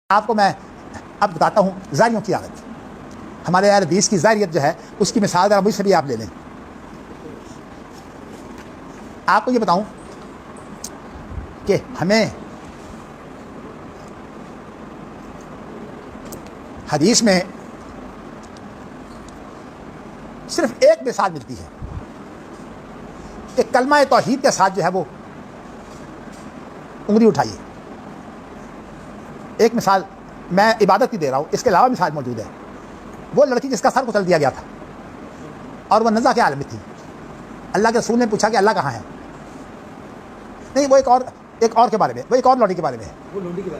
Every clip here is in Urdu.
آپ کو میں اب بتاتا ہوں زاریوں کی عادت. ہمارے اہل حدیث کی زاریت جو ہے اس کی مثال ذرا مجھ سے بھی آپ لے لیں. آپ کو یہ بتاؤں کہ ہمیں حدیث میں صرف ایک مثال ملتی ہے کہ کلمہ توحید کے ساتھ جو ہے وہ انگلی اٹھائیے. ایک مثال میں عبادت کی دے رہا ہوں, اس کے علاوہ مثال موجود ہے. وہ لڑکی جس کا سر کچل دیا گیا تھا اور وہ نزع کے عالم میں تھی. اللہ کے رسول نے پوچھا کہ اللہ کہاں ہے؟ نہیں, وہ ایک اور کے بارے میں, وہ ایک اور لوڈی کے بارے میں ہے,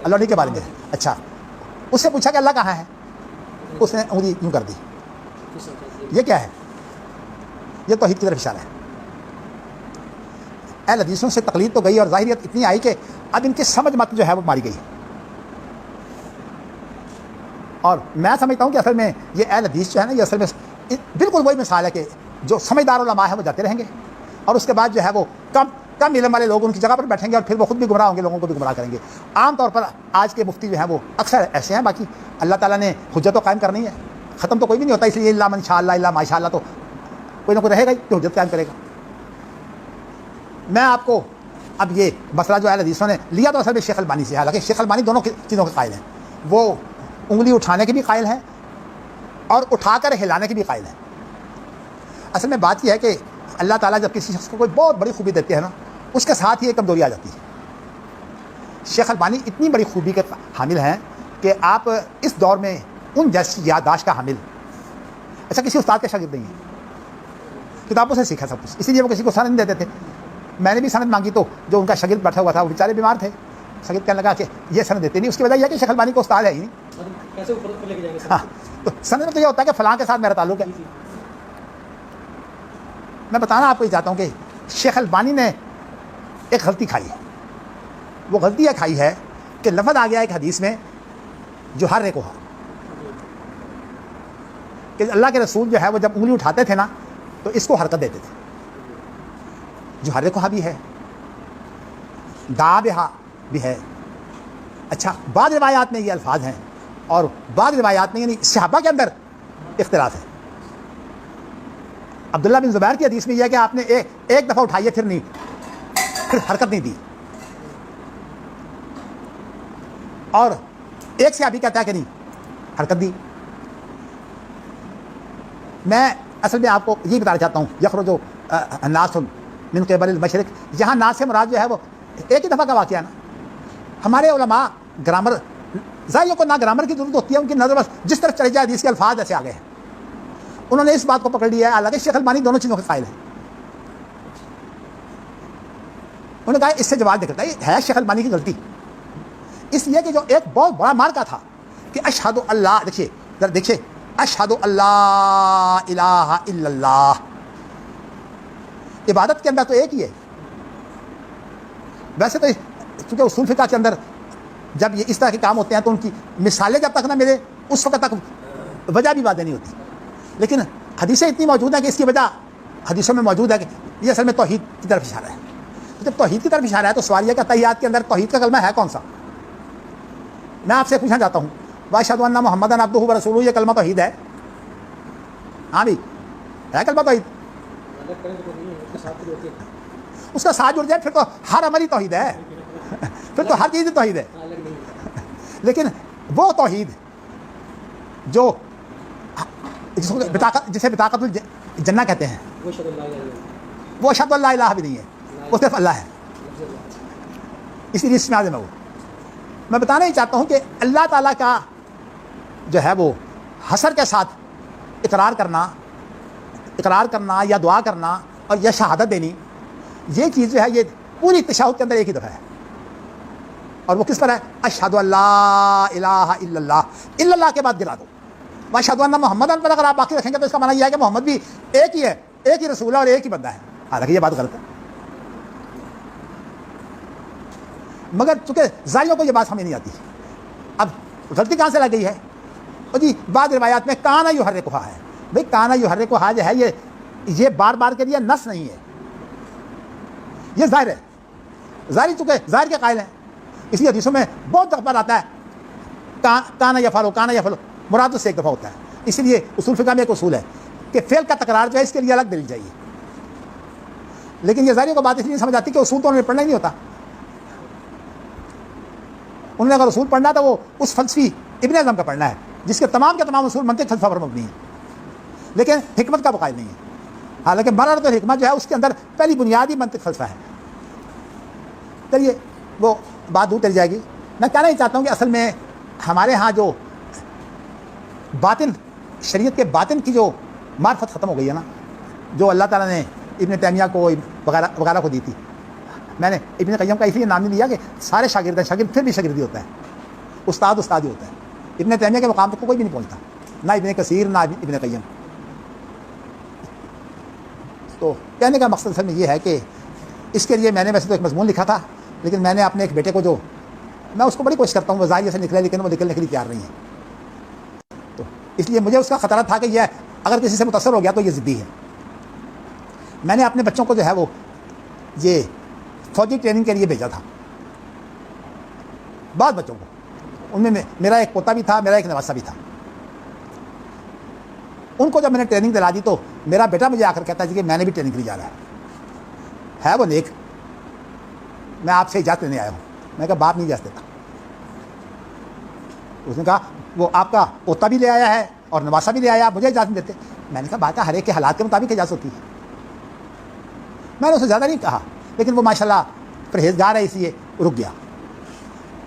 لوڈی کے بارے میں. اچھا, اس سے پوچھا کہ اللہ کہاں ہے؟ اس نے انگلی یوں کر دی. یہ کیا ہے؟ یہ توحید کی طرف اشارہ ہے. اہل حدیثوں سے تقلید تو گئی اور ظاہریت اتنی آئی کہ اب ان کی سمجھ مت جو ہے وہ ماری گئی. اور میں سمجھتا ہوں کہ اصل میں یہ اہل حدیث جو ہے نا, یہ اصل میں بالکل وہی مثال ہے کہ جو سمجھدار علماء ہیں وہ جاتے رہیں گے اور اس کے بعد جو ہے وہ کم علم والے لوگ ان کی جگہ پر بیٹھیں گے اور پھر وہ خود بھی گمراہ ہوں گے, لوگوں کو بھی گمراہ کریں گے. عام طور پر آج کے مفتی جو ہیں وہ اکثر ایسے ہیں. باقی اللہ تعالیٰ نے حجت تو قائم کرنی ہے, ختم تو کوئی بھی نہیں ہوتا, اس لیے اللہ من شاء اللہ اللہ ماشاء اللہ تو کوئی نہ کوئی رہے گا کہ حجت قائم کرے گا. میں آپ کو اب یہ مسئلہ جو اہل حدیثوں نے لیا تو اصل میں شیخ البانی سے, حالانکہ شیخ البانی دونوں چیزوں کے قائل ہیں. وہ انگلی اٹھانے کے بھی قائل ہیں اور اٹھا کر ہلانے کے بھی قائل ہیں. اصل میں بات یہ ہے کہ اللہ تعالیٰ جب کسی شخص کو کوئی بہت بڑی خوبی دیتے ہیں نا, اس کے ساتھ ہی ایک کمزوری آ جاتی ہے. شیخ البانی اتنی بڑی خوبی کے حامل ہیں کہ آپ اس دور میں ان جیسی یادداشت کا حامل, اچھا کسی استاد کے شاگرد نہیں ہیں, کتابوں سے سیکھا سب کچھ, اسی لیے وہ کسی کو سند نہیں دیتے تھے. میں نے بھی سند مانگی تو جو ان کا شاگرد بیٹھا ہوا تھا وہ بیچارے بیمار تھے. شاگرد کہنے لگا کہ یہ سند دیتے نہیں. اس کی وجہ یہ ہے کہ شیخ البانی کو استاد ہے ہی نہیں. ہاں, تو سند میں تو یہ ہوتا ہے کہ فلاں کے ساتھ میرا تعلق ہے. میں بتانا آپ کو یہ چاہتا ہوں کہ شیخ البانی نے ایک غلطی کھائی ہے. وہ غلطی یہ کھائی ہے کہ لفظ آ گیا ایک حدیث میں جو ہر کو کہ اللہ کے رسول جو ہے وہ جب انگلی اٹھاتے تھے نا تو اس کو حرکت دیتے تھے. جو ہر کو بھی ہے, دا بہا بھی ہے. اچھا, بعض روایات میں یہ الفاظ ہیں اور بعض روایات میں یعنی صحابہ کے اندر اختلاف ہے. عبداللہ بن زبیر کی حدیث میں یہ ہے کہ آپ نے ایک دفعہ اٹھائی ہے, پھر حرکت نہیں دی. اور ایک صحابی کہتا ہے کہ نہیں, حرکت دی. میں اصل میں آپ کو یہ بتانا چاہتا ہوں, یخرج الناس من قبل المشرق, یہاں ناس سے مراد جو ہے وہ ایک ہی دفعہ کا واقعہ نا. ہمارے علماء گرامر ظاہریوں کو نہ گرامر کی ضرورت ہوتی ہے, ان کی نظر بس جس طرف چلے جائے حدیث کے الفاظ ایسے آ گئے ہیں, انہوں نے اس بات کو پکڑ لیا ہے. حالانکہ شیخ البانی دونوں چیزوں کے قائل ہیں. انہوں نے کہا اس سے جواب دے کرتا ہے شیخ البانی کی غلطی, اس لیے کہ جو ایک بہت بڑا مارکا تھا کہ اشہد اللہ, دیکھیے اشہد اللہ الہ الا اللہ, عبادت کے اندر تو ایک ہی ہے. ویسے تو چونکہ اصول فقہ کے اندر جب یہ اس طرح کے کام ہوتے ہیں تو ان کی مثالیں جب تک نہ ملے اس وقت تک وجہ بھی واضح نہیں ہوتی. لیکن حدیثیں اتنی موجود ہیں کہ اس کی وجہ حدیثوں میں موجود ہے کہ یہ اصل میں توحید کی طرف اشارہ ہے. جب توحید کی طرف اشارہ ہے تو سوال یہ کہ تحیات کے اندر توحید کا کلمہ ہے کون سا؟ میں آپ سے پوچھنا چاہتا ہوں, واشہد ان محمدًا عبدہ ورسولہ, یہ کلمہ توحید ہے؟ ہاں بھی ہے کلمہ توحید. اس کا ساتھ جڑ جائے پھر تو ہر عمل ہی توحید ہے, پھر تو ہر چیز توحید ہے. لیکن وہ توحید جو جسے بطاقت الجنہ کہتے ہیں, وہ اشہد اللہ الہ بھی نہیں ہے, وہ صرف اللہ ہے. اسی لیے اس میں عظم ہے. وہ میں بتانا ہی چاہتا ہوں کہ اللہ تعالیٰ کا جو ہے وہ حسر کے ساتھ اقرار کرنا یا دعا کرنا اور یا شہادت دینی, یہ چیز جو ہے یہ پوری تشہد کے اندر ایک ہی دفعہ ہے. اور وہ کس پر ہے؟ اشہد اللہ الہ الا اللہ, الا اللہ کے بعد گرا دو. واشہد ان محمدً پر اگر آپ باقی رکھیں گے تو اس کا معنی یہ ہے کہ محمد بھی ایک ہی ہے, ایک ہی رسول ہے اور ایک ہی بندہ ہے. حالانکہ یہ بات غلط ہے. مگر چونکہ ظاہریوں کو یہ بات سمجھ نہیں آتی. اب غلطی کہاں سے لگ گئی ہے؟ اور جی بعض روایات میں کانا یحرکھا ہے. بھائی کانا یحرکھا جو ہے یہ بار بار کے لیے نص نہیں ہے, یہ ظاہر ہے. ظاہری چونکہ ظاہر کے قائل ہیں, اس لیے حدیثوں میں بہت دفعہ آتا ہے کانا یا فلو مراد سے ایک دفعہ ہوتا ہے. اسی لیے اصول فقہ میں ایک اصول ہے کہ فعل کا تکرار جو ہے اس کے لیے الگ دلیل چاہیے. لیکن یہ ظاہریوں کو بات اس لیے سمجھ آتی کہ اصول تو انہوں نے پڑھنا ہی نہیں ہوتا. انہوں نے اگر اصول پڑھنا تو وہ اس فلسفی ابن اعظم کا پڑھنا ہے جس کے تمام اصول منطق فلسفہ پر مبنی ہیں لیکن حکمت کا قائل نہیں ہے. حالانکہ مرارۃ الحکمت جو ہے اس کے اندر پہلی بنیادی منطق فلسفہ ہے. چلیے وہ بات دور چلی جائے گی. میں کہنا ہی چاہتا ہوں کہ اصل میں ہمارے ہاں جو باطن شریعت کے باطن کی جو معرفت ختم ہو گئی ہے نا, جو اللہ تعالیٰ نے ابن تیمیہ کو وغیرہ کو دی تھی. میں نے ابن قیم کا اس لیے نام نہیں لیا کہ سارے شاگرد ہیں, شاگرد پھر بھی شاگردی ہوتا ہے, استاد ہی ہوتا ہے. ابن تیمیہ کے مقام تک کوئی بھی نہیں پہنچتا, نہ ابن کثیر نہ ابن قیم. تو کہنے کا مقصد اصل میں یہ ہے کہ اس کے لیے میں نے ویسے تو ایک مضمون لکھا تھا, لیکن میں نے اپنے ایک بیٹے کو جو میں اس کو بڑی کوشش کرتا ہوں وہ ظاہر سے نکلے, لیکن وہ نکلنے کے لیے تیار نہیں ہے. تو اس لیے مجھے اس کا خطرہ تھا کہ یہ اگر کسی سے متاثر ہو گیا تو یہ ضدی ہے. میں نے اپنے بچوں کو جو ہے وہ یہ فوجی ٹریننگ کے لیے بھیجا تھا, بعض بچوں کو. ان میں میرا ایک پوتا بھی تھا, میرا ایک نواسا بھی تھا. ان کو جب میں نے ٹریننگ دلا دی تو میرا بیٹا مجھے آ کر کہتا ہے کہ میں نے بھی ٹریننگ کے لیے جانا ہے وہ نیک, میں آپ سے اجازت لینے آیا ہوں. میں کہا باپ نہیں اجازت دیتا. اس نے کہا وہ آپ کا پوتا بھی لے آیا ہے اور نواسا بھی لے آیا, مجھے اجازت نہیں دیتے. میں نے کہا بات ہر ایک کے حالات کے مطابق اجازت ہوتی ہے. میں نے اسے زیادہ نہیں کہا, لیکن وہ ماشاءاللہ پرہیزگار ہے اس لیے رک گیا,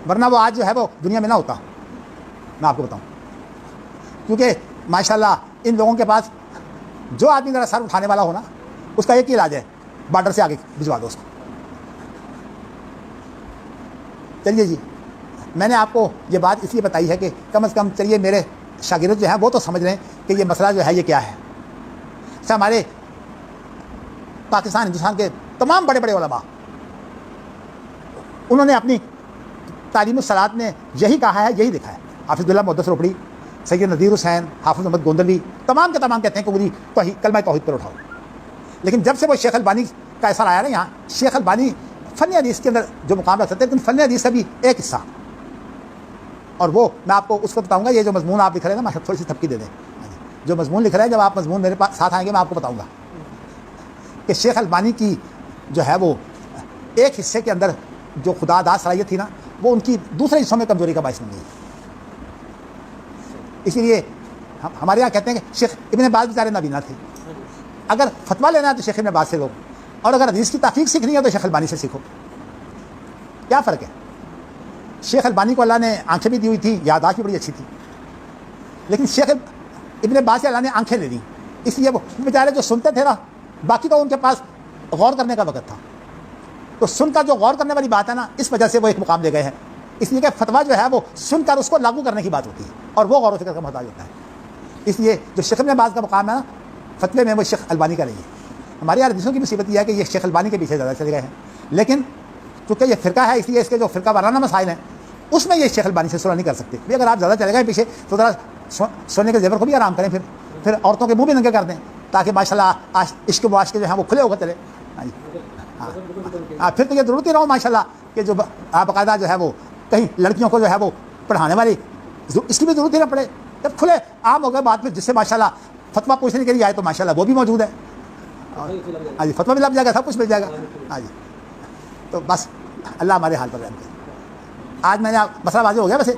ورنہ وہ آج جو ہے وہ دنیا میں نہ ہوتا. میں آپ کو بتاؤں, کیونکہ ماشاءاللہ ان لوگوں کے پاس جو آدمی ذرا سر اٹھانے والا ہو نا, اس کا ایک ہی علاج ہے, بارڈر سے آگے بھجوا دو اس کو. چلیے جی, میں نے آپ کو یہ بات اس لیے بتائی ہے کہ کم از کم چلیے میرے شاگرد جو ہیں وہ تو سمجھ رہے ہیں کہ یہ مسئلہ جو ہے یہ کیا ہے. اچھا, ہمارے پاکستان ہندوستان کے تمام بڑے بڑے علماء انہوں نے اپنی تعلیم الصلاۃ میں یہی کہا ہے, یہی لکھا ہے. حافظ اللہ محدث روپڑی, سید نذیر حسین, حافظ محمد گوندلوی, تمام کے تمام کہتے ہیں کہ مجھے کلمہ توحید پر اٹھاؤ. لیکن جب سے وہ شیخ البانی کا اثر آیا نا یہاں, شیخ البانی فن حدیث کے اندر جو مقام رکھ سکتے ہیں, لیکن فن حدیث سے بھی ایک حصہ, اور وہ میں آپ کو اس کو بتاؤں گا. یہ جو مضمون آپ لکھ رہے ہیں نا, میں تھوڑی سی تھپکی دے دیں. جو مضمون لکھ رہے ہیں, جب آپ مضمون میرے پاس ساتھ آئیں گے میں آپ کو بتاؤں گا کہ شیخ البانی کی جو ہے وہ ایک حصے کے اندر جو خدا داد صلاحیت تھی نا, وہ ان کی دوسرے حصوں میں کمزوری کا باعث بن گئی. اسی لیے ہمارے یہاں کہتے ہیں کہ شیخ ابن باز بیچارے نابینا تھے. اگر فتویٰ لینا ہے تو شیخ ابن باز سے لو, اور اگر حدیث کی تحقیق سیکھنی ہے تو شیخ البانی سے سیکھو. کیا فرق ہے؟ شیخ البانی کو اللہ نے آنکھیں بھی دی ہوئی تھی, یادداشت بھی بڑی اچھی تھی, لیکن شیخ ابن باز سے اللہ نے آنکھیں دے دیں. اس لیے وہ بیچارے جو سنتے تھے نا, باقی تو ان کے پاس غور کرنے کا وقت تھا, تو سن کر جو غور کرنے والی بات ہے نا, اس وجہ سے وہ ایک مقام لے گئے ہیں. اس لیے کہ فتویٰ جو ہے وہ سن کر اس کو لاگو کرنے کی بات ہوتی ہے, اور وہ غور و فکر کا محتاج ہوتا ہے. اس لیے جو شیخ ابن باز کا مقام ہے نا فتوے میں, وہ شیخ البانی کا نہیں ہے. ہمارے یہاں حدیثوں کی مصیبت یہ ہے کہ یہ شیخ البانی کے پیچھے زیادہ چلے گئے ہیں, لیکن چونکہ یہ فرقہ ہے اس لیے اس کے جو فرقہ وارانہ مسائل ہیں اس میں یہ شیخ البانی سے صلح نہیں کر سکتے. اگر آپ زیادہ چلے گئے پیچھے تو ذرا سونے کے زیور کو بھی آرام کریں, پھر عورتوں کے منہ بھی ننگے کر دیں, تاکہ ماشاءاللہ عشق و عاشق جو ہیں وہ کھلے ہو کر چلے. ہاں, پھر تو یہ ضرورت ہی نہ ہو ماشاءاللہ کہ جو باقاعدہ جو ہے وہ کہیں لڑکیوں کو جو ہے وہ پڑھانے والی, اس کی بھی ضرورت ہی نہ پڑے. جب کھلے عام ہو گئے بات میں, جس سے ماشاءاللہ فتویٰ پوچھنے کے لیے آئے تو ماشاءاللہ وہ بھی موجود ہے. ہاں جی, فتویٰ بھی لگ جائے گا, سب کچھ مل جائے گا. ہاں جی, تو بس اللہ ہمارے حال پر رحم کرے. آج میں نے مسئلہ واضح ہو گیا ویسے.